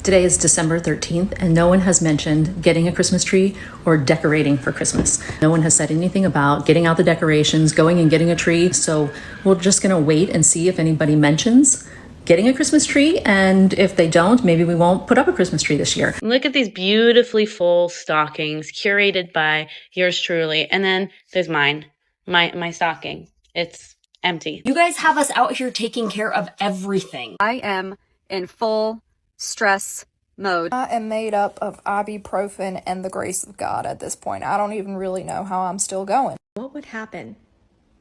Today is December 13th, and no one has mentioned getting a Christmas tree or decorating for Christmas. No one has said anything about getting out the decorations, going and getting a tree, so we're just gonna wait and see if anybody mentions getting a Christmas tree, and if they don't, maybe we won't put up a Christmas tree this year. Look at these beautifully full stockings curated by yours truly, and then there's mine, my stocking. It's empty. You guys have us out here taking care of everything. I am in full stress mode. I am made up of ibuprofen and the grace of God at this point. I don't even really know how I'm still going. What would happen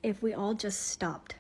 if we all just stopped?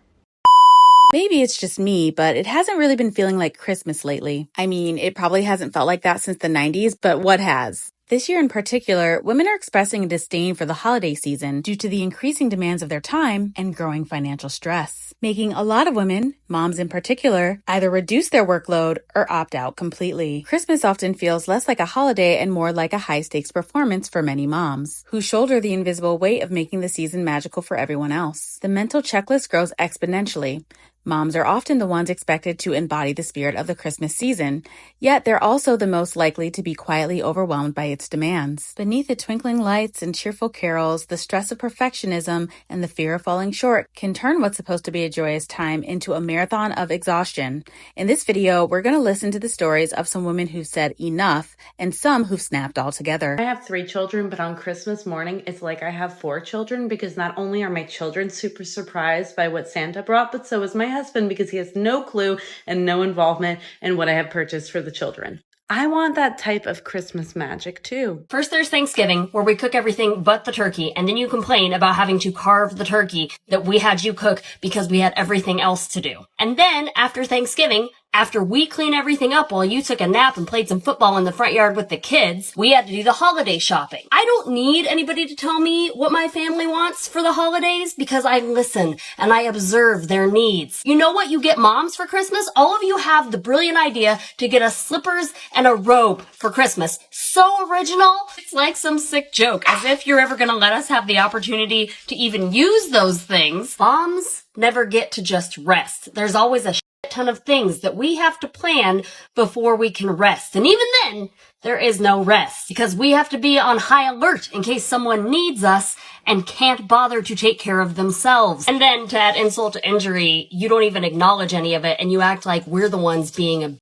Maybe it's just me, but it hasn't really been feeling like Christmas lately. I mean, it probably hasn't felt like that since the 90s, but what has? This year in particular, women are expressing a disdain for the holiday season due to the increasing demands of their time and growing financial stress, making a lot of women, moms in particular, either reduce their workload or opt out completely. Christmas often feels less like a holiday and more like a high-stakes performance for many moms, who shoulder the invisible weight of making the season magical for everyone else. The mental checklist grows exponentially. Moms are often the ones expected to embody the spirit of the Christmas season, yet they're also the most likely to be quietly overwhelmed by its demands. Beneath the twinkling lights and cheerful carols, the stress of perfectionism and the fear of falling short can turn what's supposed to be a joyous time into a marathon of exhaustion. In this video, we're going to listen to the stories of some women who've said enough and some who've snapped altogether. I have 3 children, but on Christmas morning, it's like I have 4 children because not only are my children super surprised by what Santa brought, but so is my husband because he has no clue and no involvement in what I have purchased for the children. I want that type of Christmas magic too. First, there's Thanksgiving, where we cook everything but the turkey, and then you complain about having to carve the turkey that we had you cook because we had everything else to do. And then, after Thanksgiving, after we clean everything up while you took a nap and played some football in the front yard with the kids, we had to do the holiday shopping. I don't need anybody to tell me what my family wants for the holidays because I listen and I observe their needs. You know what you get moms for Christmas? All of you have the brilliant idea to get us slippers and a robe for Christmas. So original. It's like some sick joke, as if you're ever gonna let us have the opportunity to even use those things. Moms never get to just rest. There's always a ton of things that we have to plan before we can rest. And even then, there is no rest because we have to be on high alert in case someone needs us and can't bother to take care of themselves. And then to add insult to injury, you don't even acknowledge any of it and you act like we're the ones being a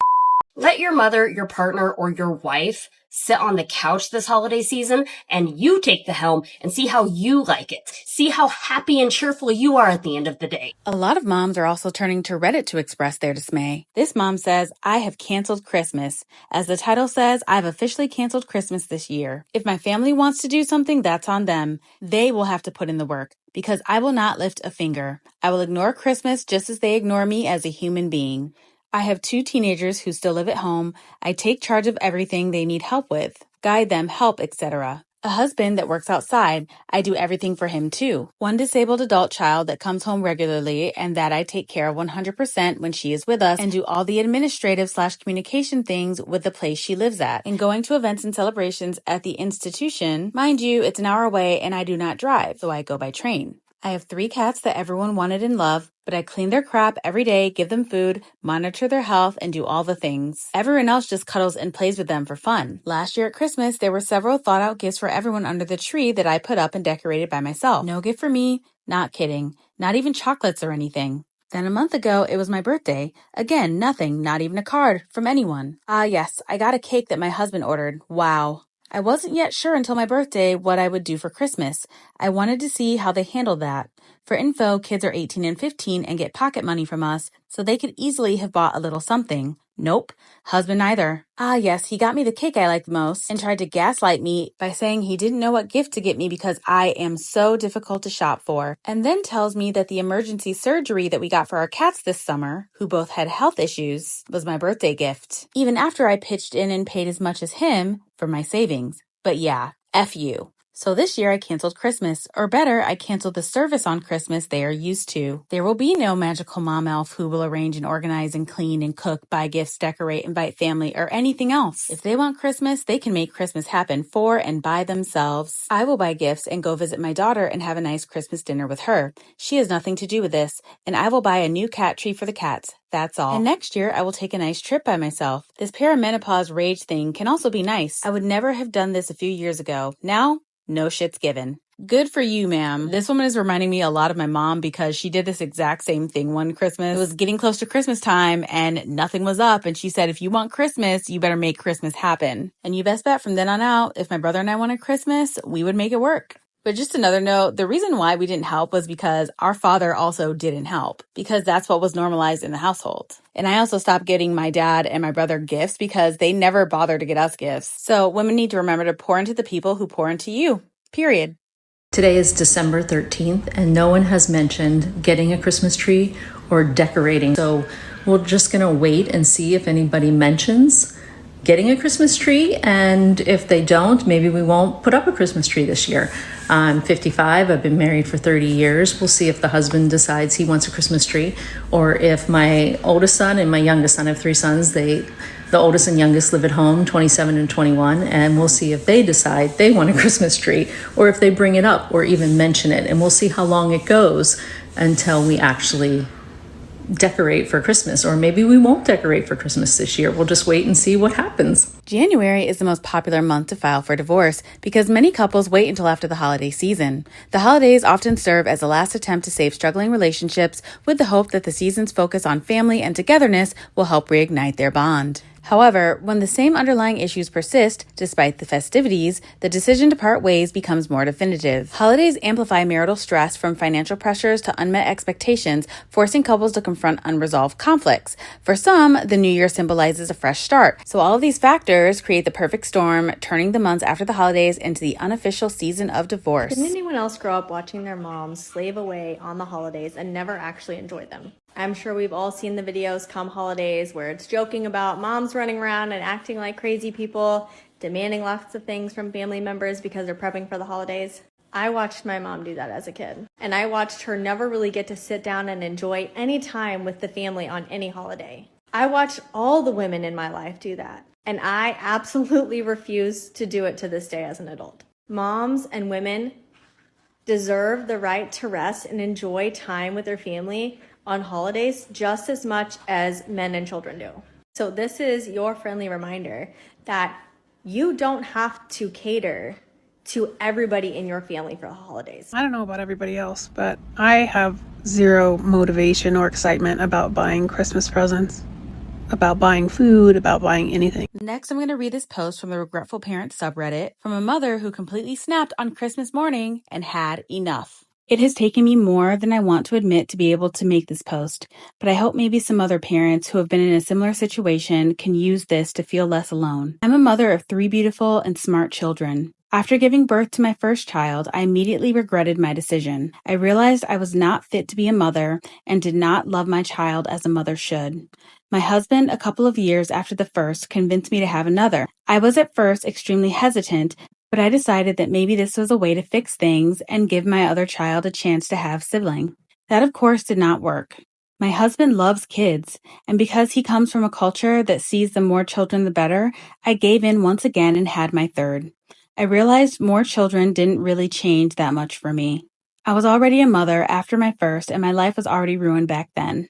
Let your mother, your partner, or your wife sit on the couch this holiday season and you take the helm and see how you like it. See how happy and cheerful you are at the end of the day. A lot of moms are also turning to Reddit to express their dismay. This mom says, I have canceled Christmas. As the title says, I've officially canceled Christmas this year. If my family wants to do something, that's on them. They will have to put in the work because I will not lift a finger. I will ignore Christmas just as they ignore me as a human being. I have 2 teenagers who still live at home. I take charge of everything they need help with, guide them, help, etc. A husband that works outside. I do everything for him too. 1 disabled adult child that comes home regularly and that I take care of 100% when she is with us and do all the administrative/communication things with the place she lives at. And going to events and celebrations at the institution. Mind you, it's an hour away and I do not drive, so I go by train. I have 3 cats that everyone wanted and loved, but I clean their crap every day, give them food, monitor their health, and do all the things. Everyone else just cuddles and plays with them for fun. Last year at Christmas, there were several thought-out gifts for everyone under the tree that I put up and decorated by myself. No gift for me, not kidding, not even chocolates or anything. Then a month ago, it was my birthday. Again, nothing, not even a card from anyone. Ah yes, I got a cake that my husband ordered. Wow. I wasn't yet sure until my birthday what I would do for Christmas. I wanted to see how they handled that. For info, kids are 18 and 15 and get pocket money from us, so they could easily have bought a little something. Nope. Husband either. Ah yes, he got me the cake I liked most and tried to gaslight me by saying he didn't know what gift to get me because I am so difficult to shop for. And then tells me that the emergency surgery that we got for our cats this summer, who both had health issues, was my birthday gift. Even after I pitched in and paid as much as him for my savings. But yeah, F you. So this year I canceled Christmas, or better, I canceled the service on Christmas they are used to. There will be no magical mom elf who will arrange and organize and clean and cook, buy gifts, decorate, invite family, or anything else. If they want Christmas, they can make Christmas happen for and by themselves. I will buy gifts and go visit my daughter and have a nice Christmas dinner with her. She has nothing to do with this, and I will buy a new cat tree for the cats. That's all. And next year, I will take a nice trip by myself. This perimenopause rage thing can also be nice. I would never have done this a few years ago. Now, no shit's given. Good for you, ma'am. This woman is reminding me a lot of my mom because she did this exact same thing one Christmas. It was getting close to Christmas time and nothing was up. And she said, if you want Christmas, you better make Christmas happen. And you best bet from then on out, if my brother and I wanted Christmas, we would make it work. But just another note, the reason why we didn't help was because our father also didn't help, because that's what was normalized in the household. And I also stopped getting my dad and my brother gifts because they never bothered to get us gifts. So women need to remember to pour into the people who pour into you, period. Today is December 13th, and no one has mentioned getting a Christmas tree or decorating. So we're just going to wait and see if anybody mentions getting a Christmas tree, and if they don't, maybe we won't put up a Christmas tree this year. I'm 55, I've been married for 30 years. We'll see if the husband decides he wants a Christmas tree, or if my oldest son and my youngest son, I have 3 sons, the oldest and youngest live at home, 27 and 21, and we'll see if they decide they want a Christmas tree, or if they bring it up or even mention it, and we'll see how long it goes until we actually decorate for Christmas. Or maybe we won't decorate for Christmas this year. We'll just wait and see what happens. January is the most popular month to file for divorce because many couples wait until after the holiday season. The holidays often serve as a last attempt to save struggling relationships with the hope that the season's focus on family and togetherness will help reignite their bond. However, when the same underlying issues persist, despite the festivities, the decision to part ways becomes more definitive. Holidays amplify marital stress from financial pressures to unmet expectations, forcing couples to confront unresolved conflicts. For some, the new year symbolizes a fresh start. So all of these factors create the perfect storm, turning the months after the holidays into the unofficial season of divorce. Didn't anyone else grow up watching their moms slave away on the holidays and never actually enjoy them? I'm sure we've all seen the videos come holidays where it's joking about moms running around and acting like crazy people, demanding lots of things from family members because they're prepping for the holidays. I watched my mom do that as a kid, and I watched her never really get to sit down and enjoy any time with the family on any holiday. I watched all the women in my life do that, and I absolutely refuse to do it to this day as an adult. Moms and women deserve the right to rest and enjoy time with their family on holidays just as much as men and children do. So this is your friendly reminder that you don't have to cater to everybody in your family for the holidays. I don't know about everybody else, but I have zero motivation or excitement about buying Christmas presents, about buying food, about buying anything. Next, I'm going to read this post from the Regretful Parent subreddit from a mother who completely snapped on Christmas morning and had enough. It has taken me more than I want to admit to be able to make this post, but I hope maybe some other parents who have been in a similar situation can use this to feel less alone. I'm a mother of 3 beautiful and smart children. After giving birth to my first child, I immediately regretted my decision. I realized I was not fit to be a mother and did not love my child as a mother should. My husband, a couple of years after the first, convinced me to have another. I was at first extremely hesitant, but I decided that maybe this was a way to fix things and give my other child a chance to have sibling. That, of course, did not work. My husband loves kids, and because he comes from a culture that sees the more children the better, I gave in once again and had my third. I realized more children didn't really change that much for me. I was already a mother after my first, and my life was already ruined back then.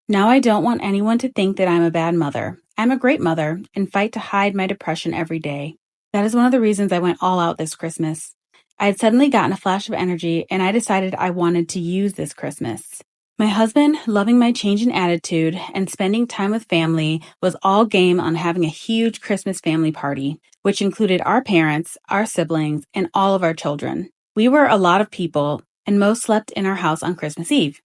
Now I don't want anyone to think that I'm a bad mother. I'm a great mother and fight to hide my depression every day. That is one of the reasons I went all out this Christmas. I had suddenly gotten a flash of energy, and I decided I wanted to use this Christmas. My husband, loving my change in attitude and spending time with family, was all game on having a huge Christmas family party, which included our parents, our siblings, and all of our children. We were a lot of people, and most slept in our house on Christmas Eve.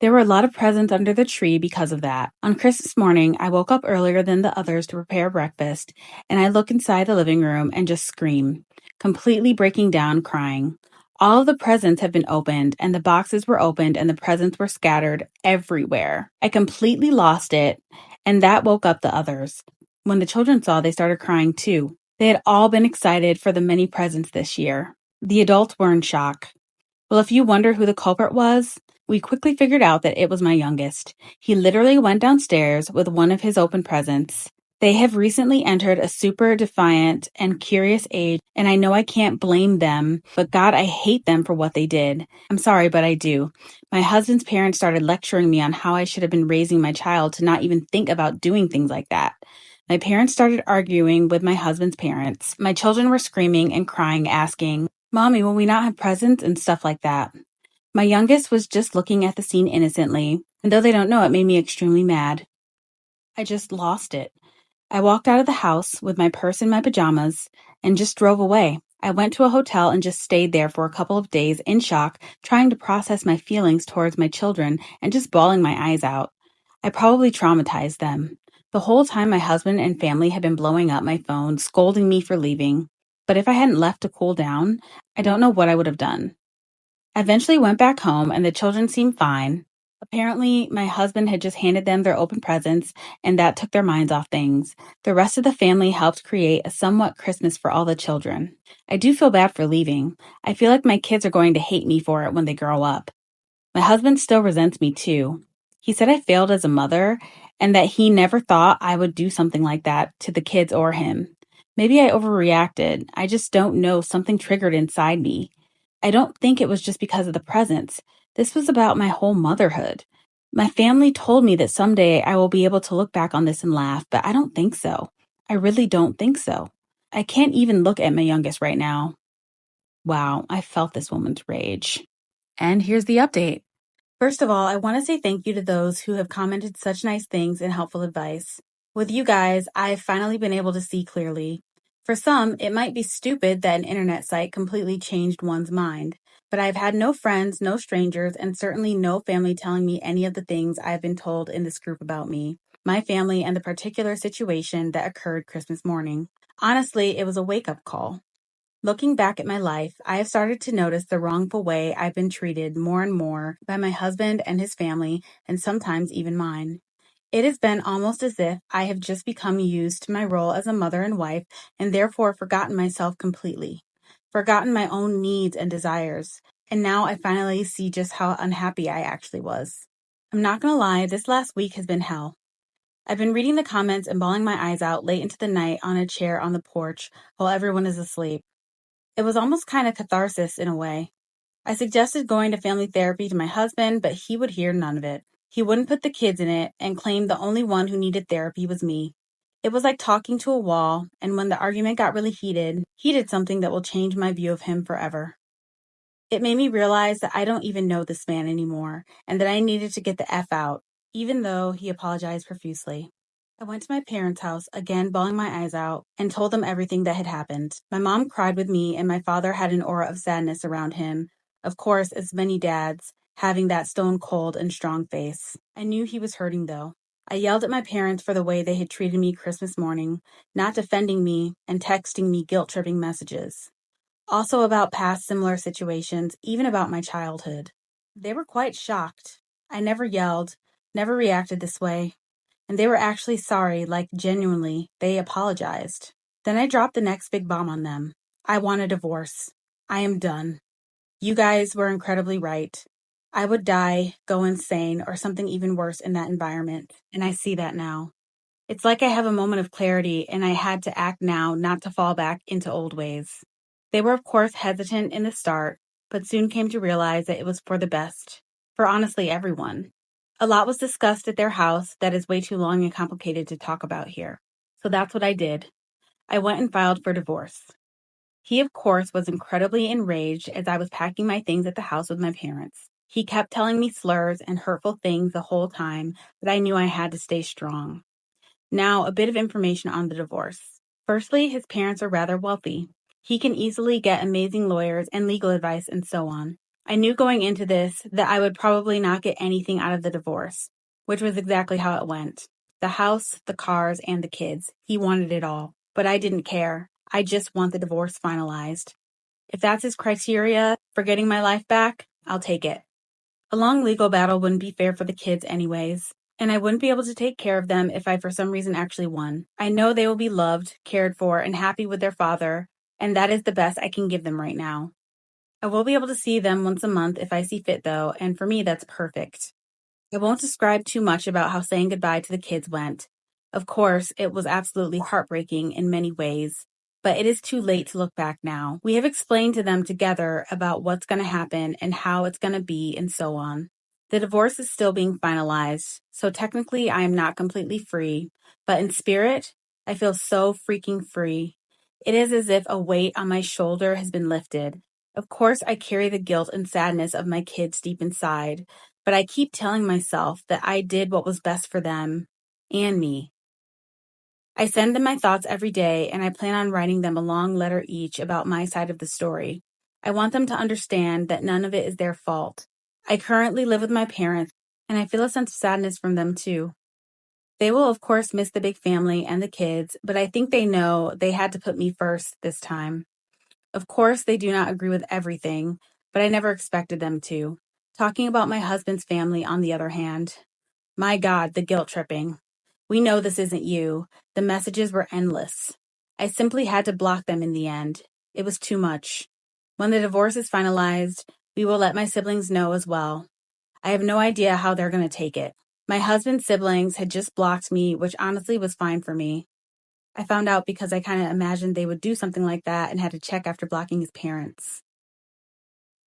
There were a lot of presents under the tree because of that. On Christmas morning, I woke up earlier than the others to prepare breakfast, and I look inside the living room and just scream, completely breaking down, crying. All of the presents have been opened, and the boxes were opened, and the presents were scattered everywhere. I completely lost it, and that woke up the others. When the children saw, they started crying too. They had all been excited for the many presents this year. The adults were in shock. Well, if you wonder who the culprit was, we quickly figured out that it was my youngest. He literally went downstairs with one of his open presents. They have recently entered a super defiant and curious age, and I know I can't blame them, but God, I hate them for what they did. I'm sorry, but I do. My husband's parents started lecturing me on how I should have been raising my child to not even think about doing things like that. My parents started arguing with my husband's parents. My children were screaming and crying, asking, "Mommy, will we not have presents?" and stuff like that. My youngest was just looking at the scene innocently, and though they don't know, it made me extremely mad. I just lost it. I walked out of the house with my purse and my pajamas and just drove away. I went to a hotel and just stayed there for a couple of days in shock, trying to process my feelings towards my children and just bawling my eyes out. I probably traumatized them. The whole time my husband and family had been blowing up my phone, scolding me for leaving. But if I hadn't left to cool down, I don't know what I would have done. I eventually went back home and the children seemed fine. Apparently, my husband had just handed them their open presents and that took their minds off things. The rest of the family helped create a somewhat Christmas for all the children. I do feel bad for leaving. I feel like my kids are going to hate me for it when they grow up. My husband still resents me too. He said I failed as a mother and that he never thought I would do something like that to the kids or him. Maybe I overreacted. I just don't know. Something triggered inside me. I don't think it was just because of the presents. This was about my whole motherhood. My family told me that someday I will be able to look back on this and laugh, but I don't think so. I really don't think so. I can't even look at my youngest right now. Wow, I felt this woman's rage. And here's the update. First of all, I want to say thank you to those who have commented such nice things and helpful advice. With you guys, I've finally been able to see clearly. For some, it might be stupid that an internet site completely changed one's mind, but I've had no friends, no strangers, and certainly no family telling me any of the things I've been told in this group about me, my family, and the particular situation that occurred Christmas morning. Honestly, it was a wake-up call. Looking back at my life, I have started to notice the wrongful way I've been treated more and more by my husband and his family, and sometimes even mine. It has been almost as if I have just become used to my role as a mother and wife, and therefore forgotten myself completely, forgotten my own needs and desires, and now I finally see just how unhappy I actually was. I'm not gonna lie, this last week has been hell. I've been reading the comments and bawling my eyes out late into the night on a chair on the porch while everyone is asleep. It was almost kind of catharsis in a way. I suggested going to family therapy to my husband, but he would hear none of it. He wouldn't put the kids in it and claimed the only one who needed therapy was me. It was like talking to a wall, and when the argument got really heated, he did something that will change my view of him forever. It made me realize that I don't even know this man anymore, and that I needed to get the F out, even though he apologized profusely. I went to my parents' house, again bawling my eyes out, and told them everything that had happened. My mom cried with me, and my father had an aura of sadness around him. Of course, as many dads, having that stone cold and strong face. I knew he was hurting, though. I yelled at my parents for the way they had treated me Christmas morning, not defending me and texting me guilt-tripping messages. Also about past similar situations, even about my childhood. They were quite shocked. I never yelled, never reacted this way. And they were actually sorry, like genuinely, they apologized. Then I dropped the next big bomb on them. I want a divorce. I am done. You guys were incredibly right. I would die, go insane, or something even worse in that environment, and I see that now. It's like I have a moment of clarity, and I had to act now not to fall back into old ways. They were, of course, hesitant in the start, but soon came to realize that it was for the best, for honestly everyone. A lot was discussed at their house that is way too long and complicated to talk about here. So that's what I did. I went and filed for divorce. He, of course, was incredibly enraged as I was packing my things at the house with my parents. He kept telling me slurs and hurtful things the whole time, but I knew I had to stay strong. Now, a bit of information on the divorce. Firstly, his parents are rather wealthy. He can easily get amazing lawyers and legal advice and so on. I knew going into this that I would probably not get anything out of the divorce, which was exactly how it went. The house, the cars, and the kids. He wanted it all. But I didn't care. I just want the divorce finalized. If that's his criteria for getting my life back, I'll take it. A long legal battle wouldn't be fair for the kids anyways, and I wouldn't be able to take care of them if I for some reason actually won. I know they will be loved, cared for, and happy with their father, and that is the best I can give them right now. I will be able to see them once a month if I see fit, though, and for me, that's perfect. I won't describe too much about how saying goodbye to the kids went. Of course, it was absolutely heartbreaking in many ways, but it is too late to look back now. We have explained to them together about what's going to happen and how it's going to be and so on. The divorce is still being finalized, so technically I am not completely free, but in spirit, I feel so freaking free. It is as if a weight on my shoulder has been lifted. Of course, I carry the guilt and sadness of my kids deep inside, but I keep telling myself that I did what was best for them and me. I send them my thoughts every day, and I plan on writing them a long letter each about my side of the story. I want them to understand that none of it is their fault. I currently live with my parents, and I feel a sense of sadness from them too. They will, of course, miss the big family and the kids, but I think they know they had to put me first this time. Of course, they do not agree with everything, but I never expected them to. Talking about my husband's family, on the other hand, my God, the guilt tripping. We know this isn't you. The messages were endless. I simply had to block them in the end. It was too much. When the divorce is finalized, we will let my siblings know as well. I have no idea how they're going to take it. My husband's siblings had just blocked me, which honestly was fine for me. I found out because I kind of imagined they would do something like that and had to check after blocking his parents.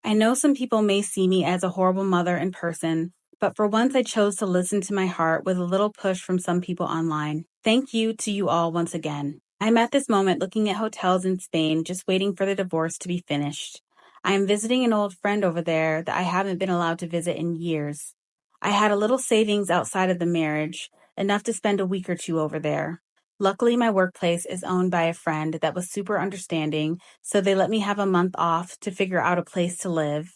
I know some people may see me as a horrible mother in person, but for once I chose to listen to my heart with a little push from some people online. Thank you to you all once again. I'm at this moment looking at hotels in Spain, just waiting for the divorce to be finished. I am visiting an old friend over there that I haven't been allowed to visit in years. I had a little savings outside of the marriage, enough to spend a week or two over there. Luckily, my workplace is owned by a friend that was super understanding, so they let me have a month off to figure out a place to live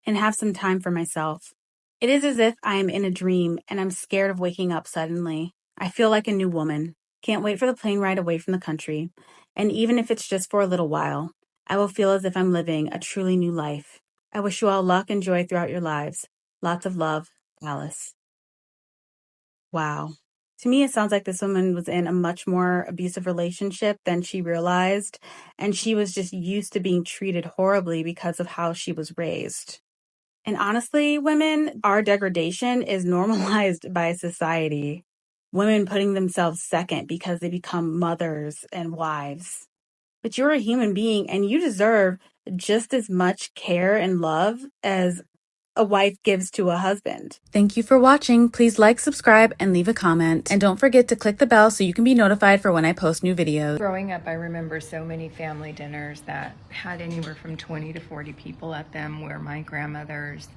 and have some time for myself. It is as if I am in a dream and I'm scared of waking up suddenly. I feel like a new woman. Can't wait for the plane ride away from the country. And even if it's just for a little while, I will feel as if I'm living a truly new life. I wish you all luck and joy throughout your lives. Lots of love, Alice. Wow. To me, it sounds like this woman was in a much more abusive relationship than she realized, and she was just used to being treated horribly because of how she was raised. And honestly, women, our degradation is normalized by society. Women putting themselves second because they become mothers and wives. But you're a human being and you deserve just as much care and love as a wife gives to a husband. Thank you for watching. Please like, subscribe, and leave a comment. And don't forget to click the bell so you can be notified for when I post new videos. Growing up, I remember so many family dinners that had anywhere from 20 to 40 people at them, where my grandmothers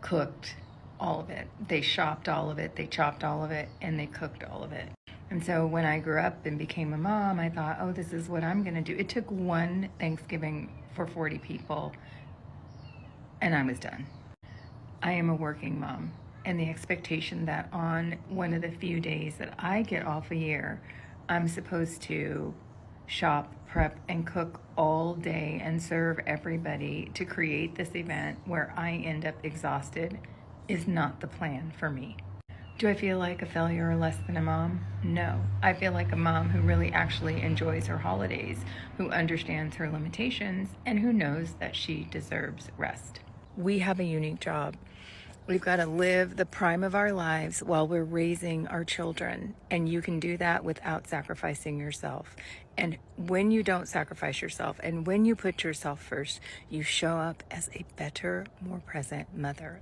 cooked all of it. They shopped all of it, they chopped all of it, and they cooked all of it. And so when I grew up and became a mom, I thought, oh, this is what I'm gonna do. It took one Thanksgiving for 40 people, and I was done. I am a working mom, and the expectation that on one of the few days that I get off a year, I'm supposed to shop, prep, and cook all day and serve everybody to create this event where I end up exhausted is not the plan for me. Do I feel like a failure or less than a mom? No. I feel like a mom who really actually enjoys her holidays, who understands her limitations, and who knows that she deserves rest. We have a unique job. We've got to live the prime of our lives while we're raising our children. And you can do that without sacrificing yourself. And when you don't sacrifice yourself and when you put yourself first, you show up as a better, more present mother.